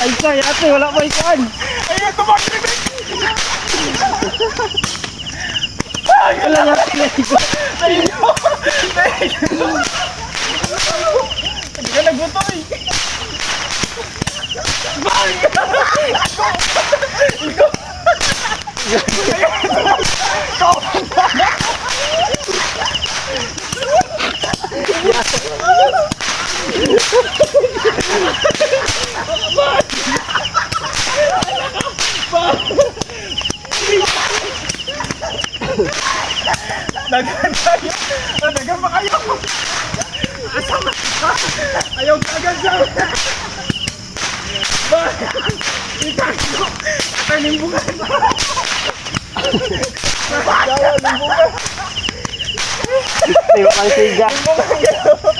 Ay, ate, wala pa ikan. Ayun, tumakbo. Wala na sila. Hindi ka nagutoy. Dagan tayo. Dagan pa kayo. Asama ka. Ayaw dagan sa akin. Itago. Atay limbungan. Dawa limbungan. Tayo kang siga. Limbungan.